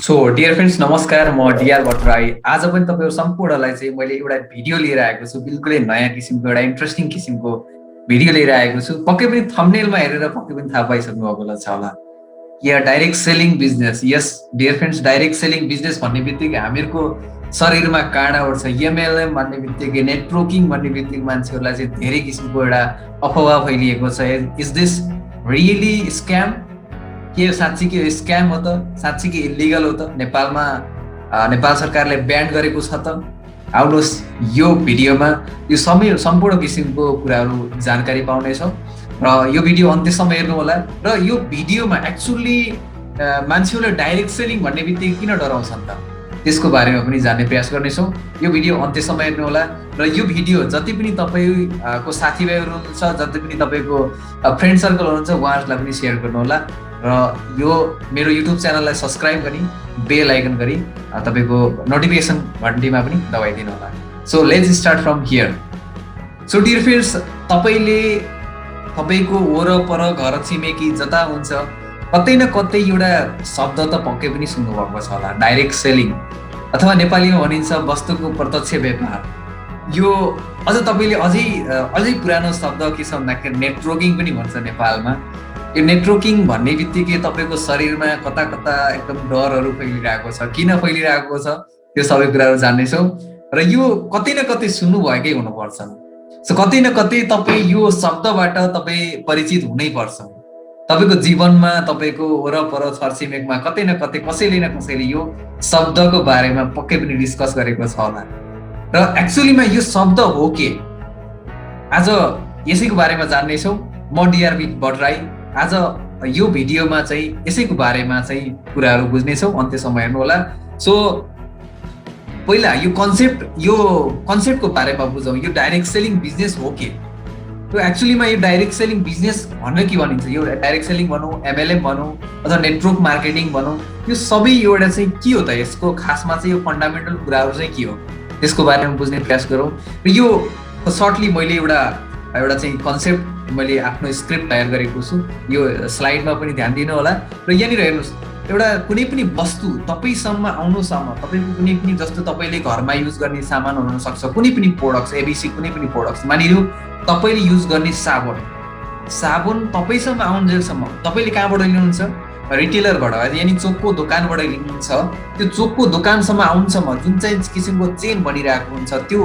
So dear friends नमस्कार, म DR Bhattarai. आज पनि तपाईँहरू सम्पूर्णलाई चाहिँ मैले एउटा भिडियो लिएर आएको छु। बिल्कुलै नयाँ किसिमको एउटा इन्ट्रेस्टिङ किसिमको भिडियो लिएर आएको छु। पक्कै पनि थम्बनेलमा हेरेर पक्कै पनि थाहा पाइसक्नु भएको छ होला। या direct selling business. Yes dear friends, direct selling business भन्ने बित्तिकै हामीहरूको शरीरमा काँडा उठ्छ। एमएलएम भन्ने बित्तिकै, नेटवर्किङ भन्ने बित्तिकै मान्छेहरूलाई चाहिँ धेरै किसिमको एउटा अफवाह फैलिएको छ। Is this really scam? के साँच्चीकै स्क्याम हो त? साँच्चीकै इलिगल हो त? नेपालमा नेपाल सरकारले ब्यान गरेको छ त? आउनुहोस् यो भिडियोमा यो सम्पूर्ण किसिमको कुराहरू जानकारी पाउनेछौँ र यो भिडियो अन्त्यसम्म हेर्नु होला। र यो भिडियोमा एक्चुअली मान्छेहरूले डाइरेक्ट सेलिङ भन्ने बित्तिकै किन डराउँछन् त, त्यसको बारेमा पनि जान्ने प्रयास गर्नेछौँ। यो भिडियो अन्त्यसम्म हेर्नु होला र यो भिडियो जति पनि तपाईँको साथीभाइहरू हुनुहुन्छ, जति पनि तपाईँको फ्रेन्ड सर्कल हुनुहुन्छ, उहाँहरूलाई पनि सेयर गर्नुहोला र यो मेरो युट्युब च्यानललाई सब्सक्राइब गरी बेल आइकन गरी तपाईँको नोटिफिकेसन घन्टीमा पनि दबाइदिनु होला। So let's start from here. So dear friends, तपाईँको वरपर घर छिमेकी जता हुन्छ कतै न कतै एउटा शब्द त पक्कै पनि सुन्नुभएको छ होला, डाइरेक्ट सेलिङ अथवा नेपालीमा भनिन्छ वस्तुको प्रत्यक्ष व्यापार। यो अझ तपाईँले अझै पुरानो शब्द के छ भन्दाखेरि नेटवर्किङ पनि भन्छ नेपालमा। यो नेटवर्किङ भन्ने बित्तिकै तपाईँको शरीरमा कता कता एकदम डरहरू फैलिरहेको छ। किन फैलिरहेको छ त्यो सबै कुराहरू जान्नेछौँ र यो कतै न कतै सुन्नुभएकै हुनुपर्छ। सो कतै न कतै तपाईँ यो शब्दबाट तपाईँ परिचित हुनैपर्छ। तपाईँको जीवनमा, तपाईँको वरपर छरछिमेकमा कतै न कतै कसैले न कसैले यो शब्दको बारेमा पक्कै पनि डिस्कस गरेको छ होला। र एक्चुअलीमा यो शब्द हो के, आज यसैको बारेमा जान्नेछौँ। म डिआर भट्टराई आज यो भिडियोमा चाहिँ यसैको बारेमा चाहिँ कुराहरू बुझ्नेछौँ। अन्त्यसम्म हेर्नु होला। सो पहिला यो कन्सेप्टको बारेमा बुझौँ। यो डाइरेक्ट सेलिङ बिजनेस हो के? त्यो एक्चुअलीमा यो डाइरेक्ट सेलिङ बिजनेस भनेर के भनिन्छ? यो डाइरेक्ट सेलिङ भनौँ, एमएलएम भनौँ अथवा नेटवर्क मार्केटिङ भनौँ, यो सबै एउटा चाहिँ के हो त? यसको खासमा चाहिँ यो फन्डामेन्टल कुराहरू चाहिँ के हो, त्यसको बारेमा बुझ्ने प्रयास गरौँ। र यो सर्टली मैले एउटा चाहिँ कन्सेप्ट मैले आफ्नो स्क्रिप्ट तयार गरेको छु। यो स्लाइडमा पनि ध्यान दिनु होला। र यहाँनिर हेर्नुहोस्, एउटा कुनै पनि वस्तु तपाईँसम्म आउनुसम्म, तपाईँको कुनै पनि जस्तो तपाईँले घरमा युज गर्ने सामान हुनसक्छ, कुनै पनि प्रोडक्ट्स, एबिसी कुनै पनि प्रोडक्ट्स, मानिलिउँ तपाईँले युज गर्ने साबुन तपाईँसम्म आउन्जेलसम्म तपाईँले कहाँबाट लिनुहुन्छ? रिटेलरबाट, यानि चोकको दोकानबाट लिनुहुन्छ। त्यो चोकको दोकानसम्म आउनुसम्म जुन चाहिँ किसिमको चेन बनिरहेको हुन्छ, त्यो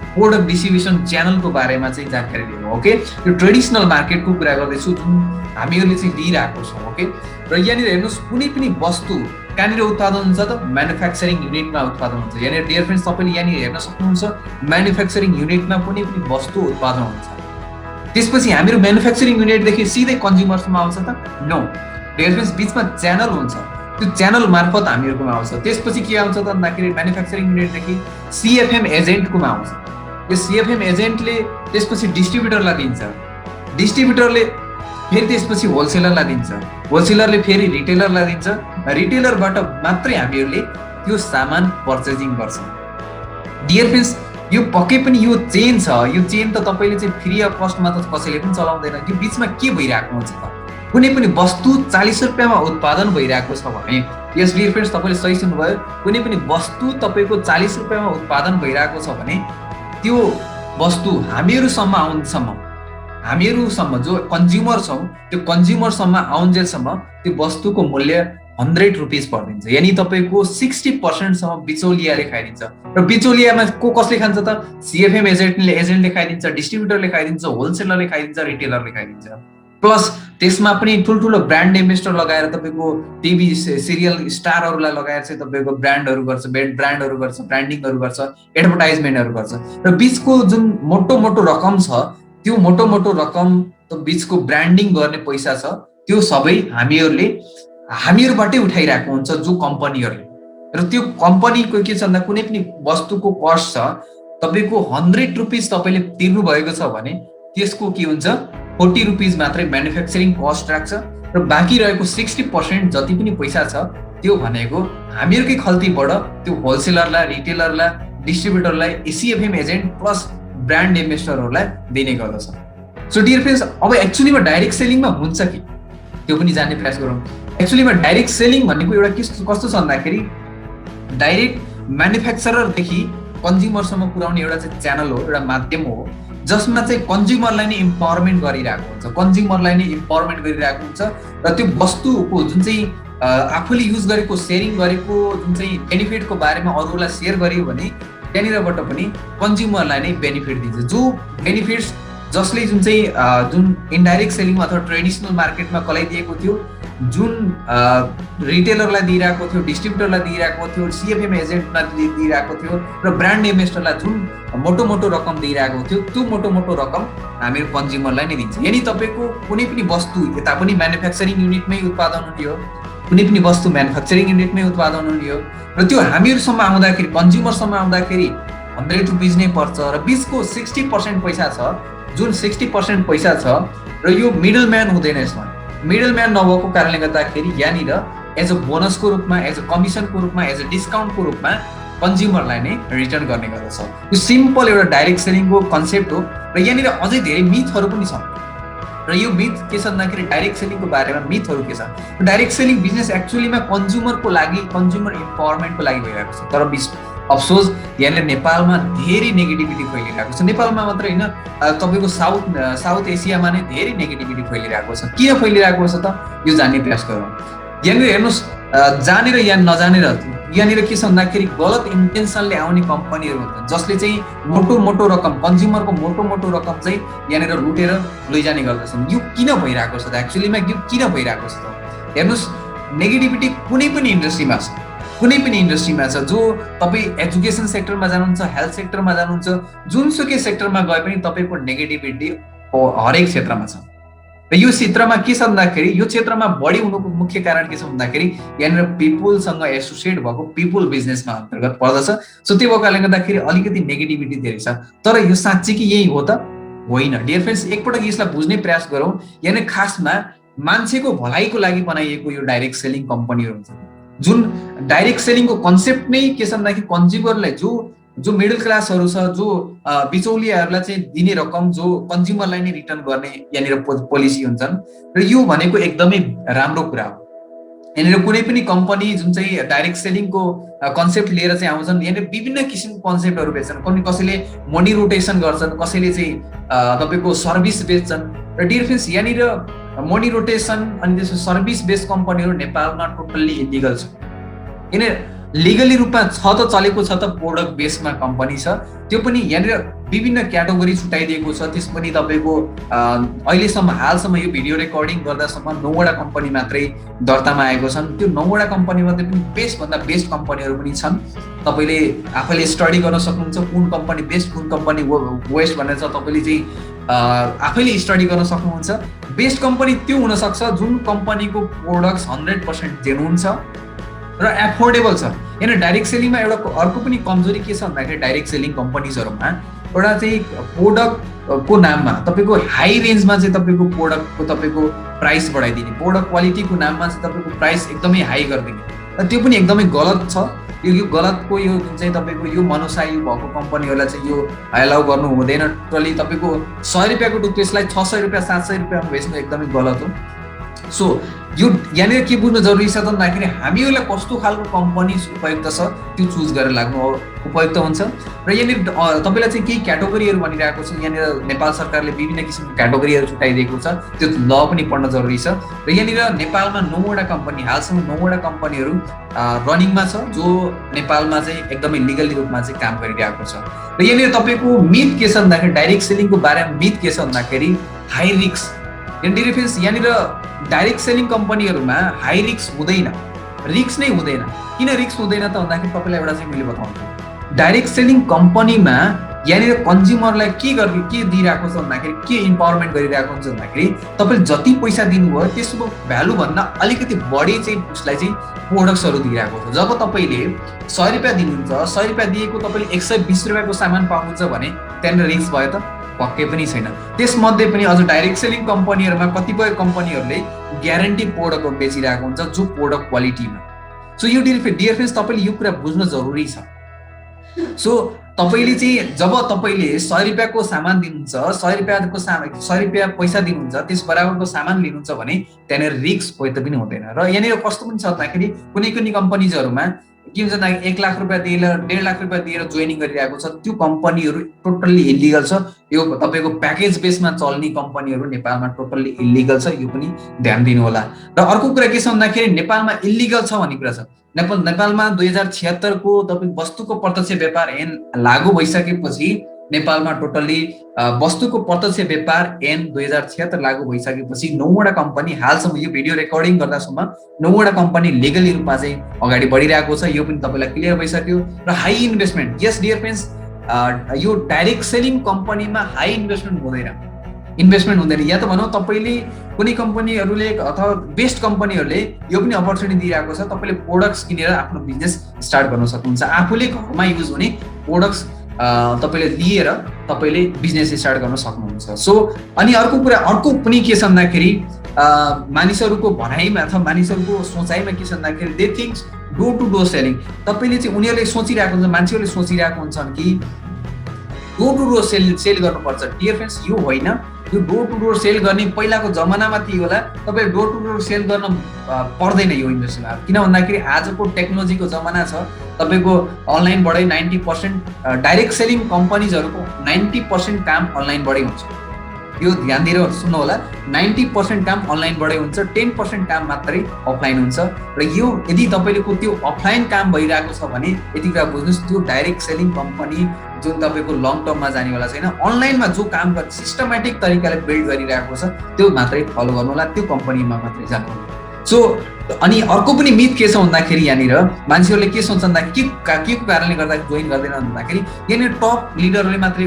प्रोडक्ट डिस्ट्रिब्युसन च्यानलको बारेमा चाहिँ जानकारी दिनु। ओके, यो ट्रेडिसनल मार्केटको कुरा गर्दैछु जुन हामीहरूले चाहिँ लिइरहेको छौँ। ओके, र यहाँनिर हेर्नुहोस्, कुनै पनि वस्तु कहाँनिर उत्पादन हुन्छ त? म्यानुफ्याक्चरिङ युनिटमा उत्पादन हुन्छ। यहाँनिर डियर फ्रेन्ड्स तपाईँले यहाँनिर हेर्न सक्नुहुन्छ, म्यानुफ्याक्चरिङ युनिटमा कुनै पनि वस्तु उत्पादन हुन्छ। त्यसपछि हामीहरू म्यानुफ्याक्चरिङ युनिटदेखि सिधै कन्ज्युमरसम्म आउँछ त? नो डियर फ्रेन्ड्स, बिचमा च्यानल हुन्छ। त्यो च्यानल मार्फत हामीहरूकोमा आउँछ। त्यसपछि के आउँछ त भन्दाखेरि म्यानुफ्याक्चरिङ युनिटदेखि सिएफएम एजेन्टकोमा आउँछ। यो सिएफएम एजेन्टले त्यसपछि डिस्ट्रिब्युटरलाई दिन्छ। डिस्ट्रिब्युटरले फेरि त्यसपछि होलसेलरलाई दिन्छ। होलसेलरले फेरि रिटेलरलाई दिन्छ। रिटेलरबाट मात्रै हामीहरूले त्यो सामान पर्चेजिङ गर्छौँ। डियर फ्रेन्ड्स, यो पक्कै पनि यो चेन छ। यो चेन त तपाईँले चाहिँ फ्री अफ कस्टमा त कसैले पनि चलाउँदैन। यो बिचमा के भइरहेको हुन्छ त? कुनै पनि वस्तु 40 रुपियाँमा उत्पादन भइरहेको छ भने, यस डियर फ्रेन्ड्स तपाईँले सही सुन्नुभयो, कुनै पनि वस्तु तपाईँको 40 रुपियाँमा उत्पादन भइरहेको छ भने त्यो वस्तु हामीहरूसम्म आउन्जेलसम्म, हामीहरूसम्म जो कन्ज्युमर छौँ, त्यो कन्ज्युमरसम्म आउन्जेलसम्म त्यो वस्तुको मूल्य 100 रुपिस परिदिन्छ। यानि तपाईँको 60% बिचौलियाले खाइदिन्छ। र बिचौलियामा कसले खान्छ त? सिएफएम एजेन्टले खाइदिन्छ, डिस्ट्रिब्युटरले खाइदिन्छ, होलसेलरले खाइदिन्छ, रिटेलरले खाइदिन्छ। प्लस त्यसमा पनि ठुल्ठुलो ब्रान्ड इन्भेस्टर लगाएर तपाईँको टिभी सिरियल स्टारहरूलाई लगाएर चाहिँ तपाईँको ब्रान्डहरू गर्छ, ब्रान्डिङहरू गर्छ, एडभर्टाइजमेन्टहरू गर्छ। र बिचको जुन मोटो रकम छ, त्यो मोटो रकम बिचको ब्रान्डिङ गर्ने पैसा छ, त्यो सबै हामीहरूबाटै उठाइरहेको हुन्छ जो कम्पनीहरूले। र त्यो कम्पनीको के छ भन्दा कुनै पनि वस्तुको कस्ट छ तपाईँको 100 रुपिस तपाईँले तिर्नु भएको छ भने त्यसको के हुन्छ? 40 रुपिस मात्रै म्यानुफ्याक्चरिङ कस्ट राख्छ र बाँकी रहेको 60% जति पनि पैसा छ त्यो भनेको हामीहरूकै खल्तीबाट त्यो होलसेलरलाई, रिटेलरलाई, डिस्ट्रिब्युटरलाई, एसिएफएम एजेन्ट प्लस ब्रान्ड इन्भेस्टरहरूलाई दिने गर्दछ। सो डियर फ्रेन्ड्स, अब एक्चुअलीमा डाइरेक्ट सेलिङमा हुन्छ कि त्यो पनि जान्ने प्रयास गरौँ। एक्चुअलीमा डाइरेक्ट सेलिङ भनेको एउटा कस्तो छ भन्दाखेरि डाइरेक्ट म्यानुफ्याक्चररदेखि कन्ज्युमरसम्म पुर्याउने एउटा चाहिँ च्यानल हो, एउटा माध्यम हो, जसमा चाहिँ कन्ज्युमरलाई नै इम्पावरमेन्ट गरिरहेको हुन्छ, कन्ज्युमरलाई नै इम्पावरमेन्ट गरिरहेको हुन्छ र त्यो वस्तुको जुन चाहिँ आफूले युज गरेको सेयरिङ गरेको जुन चाहिँ बेनिफिटको बारेमा अरूलाई सेयर गरियो भने त्यहाँनिरबाट पनि कन्ज्युमरलाई नै बेनिफिट दिन्छ। जो बेनिफिट्स जसले जुन इन्डाइरेक्ट सेलिङमा अथवा ट्रेडिसनल मार्केटमा कलाइदिएको थियो, जुन रिटेलरलाई दिइरहेको थियो, डिस्ट्रिब्युटरलाई दिइरहेको थियो, सिएफएम एजेन्टलाई दिइरहेको थियो र ब्रान्ड इन्भेस्टरलाई जुन मोटो रकम दिइरहेको थियो, त्यो मोटो रकम हामीहरू कन्ज्युमरलाई नै दिन्छ। यानि तपाईँको कुनै पनि वस्तु यता पनि म्यानुफ्याक्चरिङ युनिटमै उत्पादन हुने हो, कुनै पनि वस्तु म्यानुफ्याक्चरिङ युनिटमै उत्पादन हुने हो र त्यो हामीहरूसम्म आउँदाखेरि, कन्ज्युमरसम्म आउँदाखेरि 100 रुपिज नै पर्छ र बिचको 60% पैसा छ, जुन 60% पैसा छ र यो मिडल म्यान हुँदैन। यसमा मिडल म्यान नभएको कारणले गर्दाखेरि यहाँनिर एज अ बोनसको रूपमा, एज अ कमिसनको रूपमा, एज अ डिस्काउन्टको रूपमा कन्ज्युमरलाई नै रिटर्न गर्ने गर्दछ। यो सिम्पल एउटा डाइरेक्ट सेलिङको कन्सेप्ट हो र यहाँनिर अझै धेरै मिथहरू पनि छन्। र यो मिथ के छ भन्दाखेरि डाइरेक्ट सेलिङको बारेमा मिथहरू के छ, डाइरेक्ट सेलिङ बिजनेस एक्चुअलीमा कन्ज्युमरको लागि, कन्ज्युमर इम्पावरमेन्टको लागि भइरहेको छ। तर अफसोस यहाँनिर नेपालमा धेरै नेगेटिभिटी फैलिरहेको छ। नेपालमा मात्र होइन, तपाईँको साउथ एसियामा नै धेरै नेगेटिभिटी फैलिरहेको छ। किन फैलिरहेको छ त, यो जान्ने प्रयास गरौँ। यहाँनिर हेर्नुहोस्, जानेर या नजानेर यहाँनिर के छ भन्दाखेरि गलत इन्टेन्सनले आउने कम्पनीहरू हुन्छन्, जसले चाहिँ मोटो रकम, कन्ज्युमरको मोटो रकम चाहिँ यहाँनिर लुटेर लैजाने गर्दछन्। यो किन भइरहेको छ त, एक्चुअलीमा यो किन भइरहेको छ त? हेर्नुहोस्, नेगेटिभिटी कुनै पनि इन्डस्ट्रीमा छ, कुनै पनि इन्डस्ट्रीमा छ। जो तपाईँ एजुकेसन सेक्टरमा जानुहुन्छ, हेल्थ सेक्टरमा जानुहुन्छ, जुनसुकै सेक्टरमा गए पनि तपाईँको नेगेटिभिटी हरेक क्षेत्रमा छ। र यो क्षेत्रमा के छ भन्दाखेरि, यो क्षेत्रमा बढी हुनुको मुख्य कारण के छ भन्दाखेरि यहाँनिर पिपुलसँग एसोसिएट भएको पिपुल बिजनेसमा अन्तर्गत पर्दछ। सो त्यो भएकोले गर्दाखेरि अलिकति नेगेटिभिटी धेरै छ। तर यो साँच्चै कि यही हो त? होइन। डियर फ्रेन्ड्स, एकपटक यसलाई बुझ्ने प्रयास गरौँ। यहाँनिर खासमा मान्छेको भलाइको लागि बनाइएको यो डाइरेक्ट सेलिङ कम्पनीहरू हुन्छ, जुन डाइरेक्ट सेलिङको कन्सेप्ट नै के छ भन्दाखेरि कन्ज्युमरलाई, जो मिडल क्लासहरू छ, जो बिचौलियाहरूलाई चाहिँ दिने रकम जो कन्ज्युमरलाई नै रिटर्न गर्ने यहाँनिर पोलिसी हुन्छन्। र यो भनेको एकदमै राम्रो कुरा हो। यहाँनिर कुनै पनि कम्पनी जुन चाहिँ डाइरेक्ट सेलिङको कन्सेप्ट लिएर चाहिँ आउँछन्, यहाँनिर विभिन्न किसिमको कन्सेप्टहरू बेच्छन्। कसैले मनी रोटेसन गर्छन्, कसैले चाहिँ तपाईँको सर्भिस बेच्छन्। र डियर फ्रेन्ड्स, यहाँनिर मनी रोटेसन अनि त्यसको सर्भिस बेस्ड कम्पनीहरू नेपालमा टोटल्ली इलिगल छ। यहाँनिर लिगली रूपमा छ त, चलेको छ त, प्रोडक्ट बेसमा कम्पनी छ, त्यो पनि यहाँनिर विभिन्न क्याटेगोरी छुट्याइदिएको छ। त्यस पनि तपाईँको अहिलेसम्म, हालसम्म यो भिडियो रेकर्डिङ गर्दासम्म 9वटा कम्पनी मात्रै दर्तामा आएको छन्। त्यो 9वटा कम्पनी मध्ये पनि बेस्टभन्दा बेस्ट कम्पनीहरू पनि छन्। तपाईँले आफैले स्टडी गर्न सक्नुहुन्छ, कुन कम्पनी बेस्ट, कुन कम्पनी वेस्ट भनेर चाहिँ तपाईँले चाहिँ आफैले स्टडी गर्न सक्नुहुन्छ। बेस्ट कम्पनी त्यो हुनसक्छ जुन कम्पनीको प्रोडक्ट्स 100% जेन्युन छ र एफोर्डेबल छ। यहाँ डाइरेक्ट सेलिङमा एउटा अर्को पनि कमजोरी के छ भन्दाखेरि डाइरेक्ट सेलिङ कम्पनीजहरूमा एउटा चाहिँ प्रोडक्टको नाममा तपाईँको हाई रेन्जमा चाहिँ तपाईँको प्रोडक्टको तपाईँको प्राइस बढाइदिने, प्रोडक्ट क्वालिटीको नाममा चाहिँ तपाईँको प्राइस एकदमै हाई गरिदिने, र त्यो पनि एकदमै गलत छ। यो गलतको यो जुन चाहिँ तपाईँको यो मनोसायी भएको कम्पनीहरूलाई चाहिँ यो एलाउ गर्नु हुँदैन। टोटली तपाईँको 100 रुपियाँको टुथपेस्टलाई 600 रुपियाँ 700 रुपियाँमा बेच्नु एकदमै गलत हो। सो यो यहाँनिर के बुझ्नु जरुरी छ त भन्दाखेरि हामीहरूलाई कस्तो खालको कम्पनी उपयुक्त छ त्यो चुज गरेर लाग्नु उपयुक्त हुन्छ। र यहाँनिर तपाईँलाई चाहिँ केही क्याटेगोरीहरू भनिरहेको छ। यहाँनिर नेपाल सरकारले विभिन्न किसिमको क्याटेगोरीहरू छुट्याइदिएको छ, त्यो ल पनि पढ्न जरुरी छ। र यहाँनिर नेपालमा 9वटा कम्पनी, हालसम्म 9वटा कम्पनीहरू रनिङमा छ, जो नेपालमा चाहिँ एकदमै लिगली रूपमा चाहिँ काम गरिरहेको छ। र यहाँनिर तपाईँको मिथ के छ भन्दाखेरि डाइरेक्ट सेलिङको बारेमा मिथ के छ भन्दाखेरि हाई रिस्क। यहाँनिर डाइरेक्ट सेलिङ कम्पनीहरूमा हाई रिस्क हुँदैन, रिस्क नै हुँदैन। किन रिस्क हुँदैन त भन्दाखेरि तपाईँलाई एउटा चाहिँ मैले बताउँछु। डाइरेक्ट सेलिङ कम्पनीमा यहाँनिर कन्ज्युमरलाई के दिइरहेको छ भन्दाखेरि, के इम्पावरमेन्ट गरिरहेको हुन्छ भन्दाखेरि तपाईँले जति पैसा दिनुभयो त्यसको भ्यालुभन्दा अलिकति बढी चाहिँ उसलाई चाहिँ प्रोडक्ट्सहरू दिइरहेको छ। जब तपाईँले 100 रुपियाँ दिनुहुन्छ, 100 रुपियाँ दिएको तपाईँले 120 रुपियाँको सामान पाउनुहुन्छ भने त्यहाँनिर रिस्क भयो त? पक्कै पनि छैन। त्यसमध्ये पनि अझ डाइरेक्ट सेलिङ कम्पनीहरूमा कतिपय कम्पनीहरूले ग्यारेन्टी प्रोडक्टहरू बेचिरहेको हुन्छ, जो प्रोडक्ट क्वालिटीमा। सो यो डियर फ्रेन्ड्स, तपाईँले यो कुरा बुझ्न जरुरी छ। सो तपाईँले चाहिँ जब तपाईँले 100 रुपियाँको सामान दिनुहुन्छ, 100 रुपियाँ पैसा दिनुहुन्छ, त्यस बराबरको सामान लिनुहुन्छ भने त्यहाँनिर रिस्क पनि हुँदैन। र यहाँनिर कस्तो पनि छ भन्दाखेरि कुनै कुनै कम्पनीजहरूमा के हुन्छ भन्दाखेरि 1 लाख रुपियाँ दिएर 1.5 लाख रुपियाँ दिएर जोइनिङ गरिरहेको छ, त्यो कम्पनीहरू टोटल्ली इलिगल छ। यो तपाईँको प्याकेज बेसमा चल्ने कम्पनीहरू नेपालमा टोटल्ली इलिगल छ, यो पनि ध्यान दिनु होला। र अर्को कुरा के छ भन्दाखेरि नेपालमा इलिगल छ भन्ने कुरा छ। नेपालमा 2076 को तपाईँ वस्तुको प्रत्यक्ष व्यापार ऐन लागू भइसकेपछि नेपालमा टोटल्ली वस्तुको प्रत्यक्ष व्यापार ऐन 2076 लागू भइसकेपछि 9वटा कम्पनी, हालसम्म यो भिडियो रेकर्डिङ गर्दासम्म 9वटा कम्पनी लिगली रूपमा चाहिँ अगाडि बढिरहेको छ। यो पनि तपाईँलाई क्लियर भइसक्यो। र हाई इन्भेस्टमेन्ट, यस डियर फ्रेन्ड्स, यो डाइरेक्ट सेलिङ कम्पनीमा हाई इन्भेस्टमेन्ट हुँदैन। या त भनौँ तपाईँले कुनै कम्पनीहरूले अथवा बेस्ट कम्पनीहरूले यो पनि अपर्च्युनिटी दिइरहेको छ, तपाईँले प्रोडक्ट्स किनेर आफ्नो बिजनेस स्टार्ट गर्न सक्नुहुन्छ। आफूले घरमा युज हुने प्रोडक्ट्स तपाईँले लिएर तपाईँले बिजनेस स्टार्ट गर्न सक्नुहुन्छ। सो अनि अर्को पनि के छ भन्दाखेरि मानिसहरूको भनाइमा अथवा मानिसहरूको सोचाइमा के छ भन्दाखेरि they thinks door to door selling. तपाईँले चाहिँ उनीहरूले सोचिरहेको हुन्छ, मान्छेहरूले सोचिरहेको हुन्छन् कि डोर टु डोर सेल गर्नुपर्छ। डियर फ्रेन्ड्स, यो होइन। यो डोर टु डोर सेल गर्ने पहिलाको जमानामा थियो होला, तपाईँ डोर टु डोर सेल गर्न पर्दैन यो इन्डस्ट्रीमा। किन भन्दाखेरि आजको टेक्नोलोजीको जमाना छ, तपाईँको अनलाइनबाटै 90% डाइरेक्ट सेलिङ कम्पनीजहरूको 90% काम अनलाइनबाटै हुन्छ। यो ध्यान दिएर सुन्नु होला, 90% काम अनलाइनबाटै हुन्छ, 10% काम मात्रै अफलाइन हुन्छ। र यो यदि तपाईँको त्यो अफलाइन काम भइरहेको छ भने यति कुरा बुझ्नुहोस्, त्यो डाइरेक्ट सेलिङ कम्पनी जुन तपाईँको लङ टर्ममा जानेवाला छैन, अनलाइनमा जो काम गर्छ सिस्टमेटिक तरिकाले बिल्ड गरिरहेको छ त्यो मात्रै फलो गर्नु होला, त्यो कम्पनीमा मात्रै जानु होला। सो अनि अर्को पनि मिथ के छ भन्दाखेरि यहाँनिर मान्छेहरूले के सोच्छन् के को कारणले गर्दा जोइन गर्दैन भन्दाखेरि यहाँनिर टप लिडरहरूले मात्रै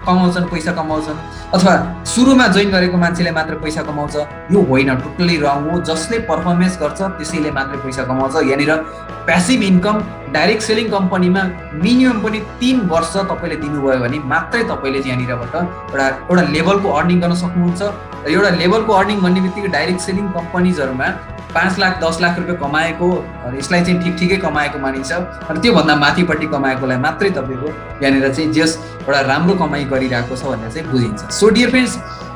कमाउँछन्, पैसा कमाउँछन्, अथवा सुरुमा जोइन गरेको मान्छेले मात्र पैसा कमाउँछ। यो होइन, टोटल्ली रङ हो। जसले पर्फर्मेन्स गर्छ त्यसैले मात्रै पैसा कमाउँछ। यहाँनिर प्यासिभ इन्कम डाइरेक्ट सेलिङ कम्पनीमा मिनिमम पनि 3 वर्ष तपाईँले दिनुभयो भने मात्रै तपाईँले यहाँनिरबाट एउटा लेभलको अर्निङ गर्न सक्नुहुन्छ। र एउटा लेभलको अर्निङ भन्ने बित्तिकै डाइरेक्ट सेलिङ कम्पनीजहरूमा 5 लाख 10 लाख रुपियाँ कमाएको, यसलाई चाहिँ ठिकै कमाएको मानिन्छ। र त्योभन्दा माथिपट्टि कमाएकोलाई मात्रै तपाईँको यहाँनिर चाहिँ जस एउटा राम्रो कमाइ गरिरहेको छ भनेर चाहिँ बुझिन्छ। सो डियर फ्रेन्ड्स,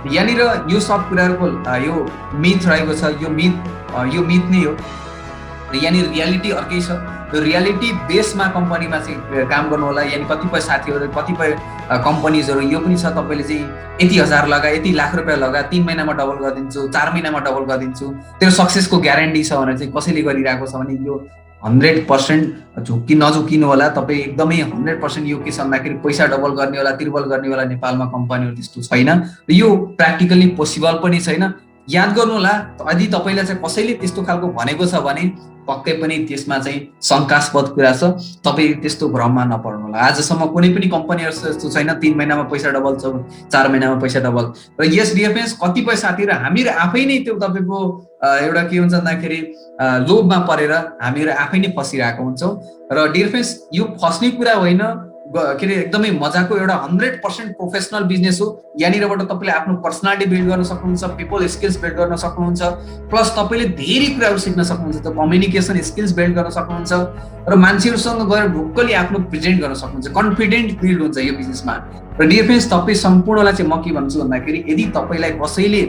यहाँनिर यो सब कुराहरूको यो मिथ रहेको छ। यो मिथ नै हो। र यहाँनिर रियालिटी अर्कै छ। त्यो रियालिटी बेसमा कम्पनीमा चाहिँ काम गर्नु होला। यानि कतिपय साथीहरू, कतिपय कम्पनीजहरू यो पनि छ, तपाईँले चाहिँ यति हजार लगा, यति लाख रुपियाँ लगा, 3 महिनामा डबल गरिदिन्छु, 4 महिनामा डबल गरिदिन्छु, त्यो सक्सेसको ग्यारेन्टी छ भनेर चाहिँ कसैले गरिरहेको छ भने यो 100% नझुकिनु होला। तपाईँ एकदमै 100% यो के छ भन्दाखेरि पैसा डबल गर्ने होला, त्रिबल गर्ने होला नेपालमा कम्पनीहरू त्यस्तो छैन। र यो प्र्याक्टिकली पोसिबल पनि छैन। याद गर्नु होला, यदि तपाईँलाई चाहिँ कसैले त्यस्तो खालको भनेको छ भने पक्कै पनि त्यसमा चाहिँ शङ्कास्पद कुरा छ। तपाईँ त्यस्तो भ्रममा नपर्नु होला। आजसम्म कुनै पनि कम्पनीहरू त्यस्तो छैन 3 महिनामा पैसा डबल छ, 4 महिनामा पैसा डबल। र यस डियर फ्रेन्ड्स, कतिपय साथीहरू हामीहरू आफै नै त्यो तपाईँको एउटा के हुन्छ भन्दाखेरि लोभमा परेर हामीहरू आफै नै फसिरहेको हुन्छौँ। र डियर फ्रेन्ड्स, यो फस्ने कुरा होइन, के अरे एकदमै मजाको एउटा 100% प्रोफेसनल बिजनेस हो। यहाँनिरबाट तपाईँले आफ्नो पर्सनालिटी बिल्ड गर्न सक्नुहुन्छ, पिपल स्किल्स बिल्ड गर्न सक्नुहुन्छ, प्लस तपाईँले धेरै कुराहरू सिक्न सक्नुहुन्छ, त्यो कम्युनिकेसन स्किल्स बिल्ड गर्न सक्नुहुन्छ र मान्छेहरूसँग गएर ढुक्कली आफ्नो प्रेजेन्ट गर्न सक्नुहुन्छ। कन्फिडेन्ट बिल्ड हुन्छ यो बिजनेसमा। र डियर फ्रेन्ड्स, तपाईँ सम्पूर्णलाई चाहिँ म के भन्छु भन्दाखेरि यदि तपाईँलाई कसैले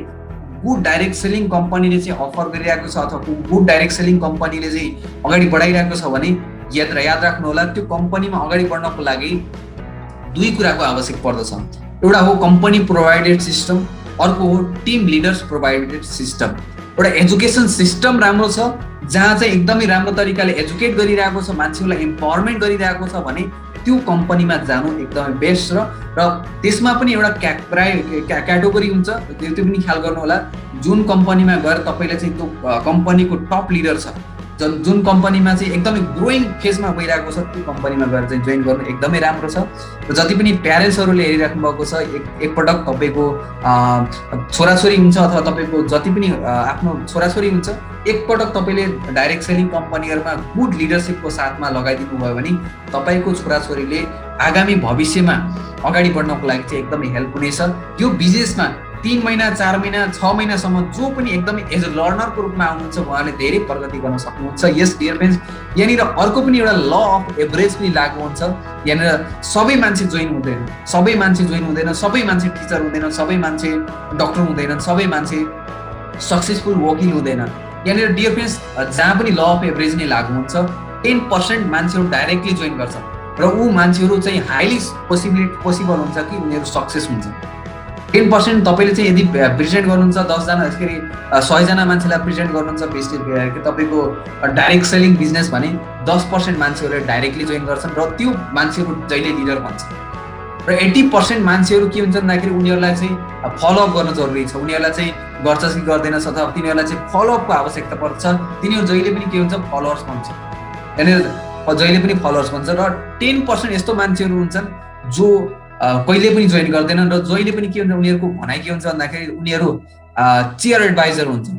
गुड डाइरेक्ट सेलिङ कम्पनीले चाहिँ अफर गरिरहेको छ अथवा गुड डाइरेक्ट सेलिङ कम्पनीले चाहिँ अगाडि बढाइरहेको छ भने याद राख्नु होला, त्यो कम्पनीमा अगाडि बढ्नको लागि 2 कुराको आवश्यक पर्दछ। एउटा हो कम्पनी प्रोभाइडेड सिस्टम, अर्को हो टिम लिडर्स प्रोभाइडेड सिस्टम। एउटा एजुकेसन सिस्टम राम्रो छ, जहाँ चाहिँ एकदमै राम्रो तरिकाले एजुकेट गरिरहेको छ, मान्छेहरूलाई इम्पावरमेन्ट गरिरहेको छ भने त्यो कम्पनीमा जानु एकदमै बेस्ट। र त्यसमा पनि एउटा क्याटेगोरी हुन्छ, त्यो पनि ख्याल गर्नु होला। जुन कम्पनीमा गएर तपाईँले चाहिँ त्यो कम्पनीको टप लिडर छ, जुन कम्पनीमा चाहिँ एकदमै ग्रोइङ फेजमा गइरहेको छ, त्यो कम्पनीमा गएर चाहिँ जोइन गर्नु एकदमै राम्रो छ। र जति पनि प्यारेन्ट्सहरूले हेरिराख्नु भएको छ, एकपटक तपाईँको छोराछोरी हुन्छ अथवा तपाईँको जति पनि आफ्नो छोराछोरी हुन्छ, एकपटक तपाईँले डाइरेक्ट सेलिङ कम्पनीहरूमा गुड लिडरसिपको साथमा लगाइदिनु भयो भने तपाईँको छोराछोरीले आगामी भविष्यमा अगाडि बढ्नको लागि चाहिँ एकदमै हेल्प हुनेछ। यो बिजनेसमा 3 महिना 4 महिना 6 महिनासम्म जो पनि एकदमै एज अ लर्नरको रूपमा आउनुहुन्छ उहाँले धेरै प्रगति गर्न सक्नुहुन्छ। यस डियर फ्रेन्ड्स, यहाँनिर अर्को पनि एउटा ल अफ एभरेज पनि लागु हुन्छ। यहाँनिर सबै मान्छे जोइन हुँदैन, सबै मान्छे टिचर हुँदैन, सबै मान्छे डक्टर हुँदैनन्, सबै मान्छे सक्सेसफुल वकिल हुँदैन। यहाँनिर डियर फ्रेन्ड्स, जहाँ पनि ल अफ एभरेज नै लागु हुन्छ। 10% मान्छेहरू डाइरेक्टली जोइन गर्छ र ऊ मान्छेहरू चाहिँ हाइली पोसिबल हुन्छ कि उनीहरू सक्सेस हुन्छ। 10% तपाईँले चाहिँ यदि प्रेजेन्ट गर्नुहुन्छ 10 जना 100 जना मान्छेलाई प्रेजेन्ट गर्नुहुन्छ तपाईँको डाइरेक्ट सेलिङ बिजनेस भने 10% मान्छेहरूले डाइरेक्टली जोइन गर्छन् र त्यो मान्छेहरू जहिले लिडर भन्छ। र 80% मान्छेहरू के हुन्छ भन्दाखेरि उनीहरूलाई चाहिँ फलोअप गर्न जरुरी छ। उनीहरूलाई चाहिँ गर्छ कि गर्दैनस् अथवा तिनीहरूलाई चाहिँ फलोअपको आवश्यकता पर्छ। तिनीहरू जहिले पनि के हुन्छ, फलोअर्स भन्छ। यहाँनिर जहिले पनि फलोअर्स भन्छ। र 10% यस्तो मान्छेहरू हुन्छन् जो कहिले पनि जोइन गर्दैनन् र जहिले पनि के हुन्छ, उनीहरूको भनाइ के हुन्छ भन्दाखेरि उनीहरू चियर एडभाइजर हुन्छन्।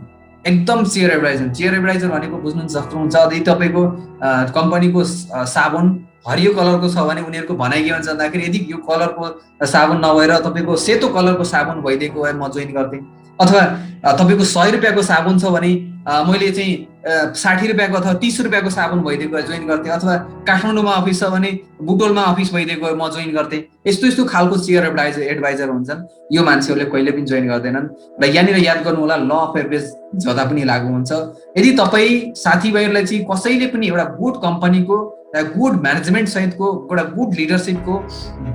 एकदम चियर एडभाइजर भनेको बुझ्नु सक्नुहुन्छ, यदि तपाईँको कम्पनीको साबुन हरियो कलरको छ भने उनीहरूको भनाइ के हुन्छ भन्दाखेरि यदि यो कलरको साबुन नभएर तपाईँको सेतो कलरको साबुन भइदिएको भए म जोइन गर्थेँ। अथवा तपाईँको 100 रुपियाँको साबुन छ भने मैले चाहिँ 60 रुपियाँको अथवा 30 रुपियाँको साबुन भइदिएको भए जोइन गर्थेँ। अथवा काठमाडौँमा अफिस छ भने बुटोलमा अफिस भइदिएको भए म जोइन गर्थेँ। यस्तो खालको चियर एडभाइजर हुन्छन्। यो मान्छेहरूले कहिले पनि जोइन गर्दैनन्। र यहाँनिर याद गर्नु होला, ल अफ एभरेज जता पनि लागु हुन्छ। यदि तपाईँ साथीभाइहरूलाई चाहिँ कसैले पनि एउटा गुड कम्पनीको गुड म्यानेजमेन्ट सहितको एउटा गुड लिडरसिपको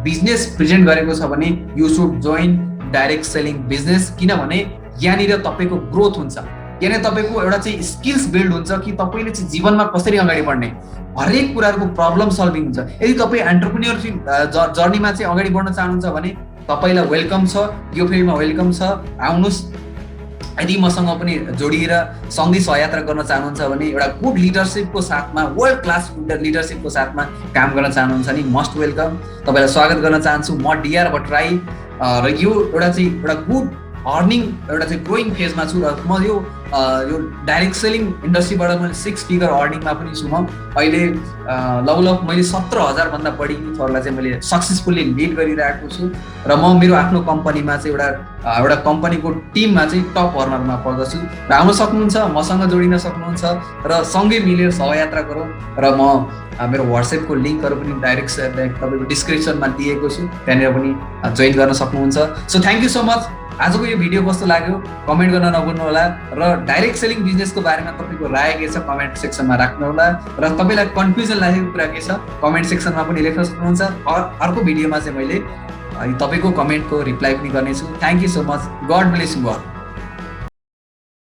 बिजनेस प्रेजेन्ट गरेको छ भने you should join direct selling business. किनभने यहाँनिर तपाईँको ग्रोथ हुन्छ, यहाँनिर तपाईँको एउटा चाहिँ स्किल्स बिल्ड हुन्छ कि तपाईँले चाहिँ जीवनमा कसरी अगाडि बढ्ने, हरेक कुराहरूको प्रब्लम सल्भिङ हुन्छ। यदि तपाईँ एन्टरप्रेन्योरसिप जर्नीमा चाहिँ अगाडि बढ्न चाहनुहुन्छ भने तपाईँलाई वेलकम छ, यो फिल्डमा वेलकम छ, आउनुहोस्। यदि मसँग पनि जोडिएर सँगै सहयात्रा गर्न चाहनुहुन्छ भने एउटा गुड लिडरसिपको साथमा, वर्ल्ड क्लास लिडरसिपको साथमा काम गर्न चाहनुहुन्छ नि मोस्ट वेलकम। तपाईँलाई स्वागत गर्न चाहन्छु। म डिआर भट्टराई र यो एउटा गुड अर्निङ एउटा चाहिँ ग्रोइङ फेजमा छु र म यो डाइरेक्ट सेलिङ इन्डस्ट्रीबाट मैले 6 फिगर अर्निङमा पनि छु। म अहिले लगभग मैले 17,000 भन्दा बढी युथहरूलाई चाहिँ मैले सक्सेसफुल्ली लिड गरिरहेको छु र म मेरो आफ्नो कम्पनीमा चाहिँ एउटा कम्पनीको टिममा चाहिँ टप अर्नरमा पर्दछु। र आउन सक्नुहुन्छ, मसँग जोडिन सक्नुहुन्छ र सँगै मिलेर सहयात्रा गरौँ। र म मेरो व्हाट्सएपको लिङ्कहरू पनि डाइरेक्ट तपाईँको डिस्क्रिप्सनमा दिएको छु, त्यहाँनिर पनि जोइन गर्न सक्नुहुन्छ। So thank you so much. आजको यो भिडियो कस्तो लाग्यो कमेन्ट गर्न नभुल्नु होला र डाइरेक्ट सेलिङ बिजनेसको बारेमा तपाईँको राय के छ कमेन्ट सेक्सनमा राख्नु होला र तपाईँलाई कन्फ्युजन लागेको कुरा के छ कमेन्ट सेक्सनमा पनि लेख्न सक्नुहुन्छ। अर्को भिडियोमा चाहिँ मैले तपाईँको कमेन्टको रिप्लाई पनि गर्नेछु। Thank you so much. God bless you all.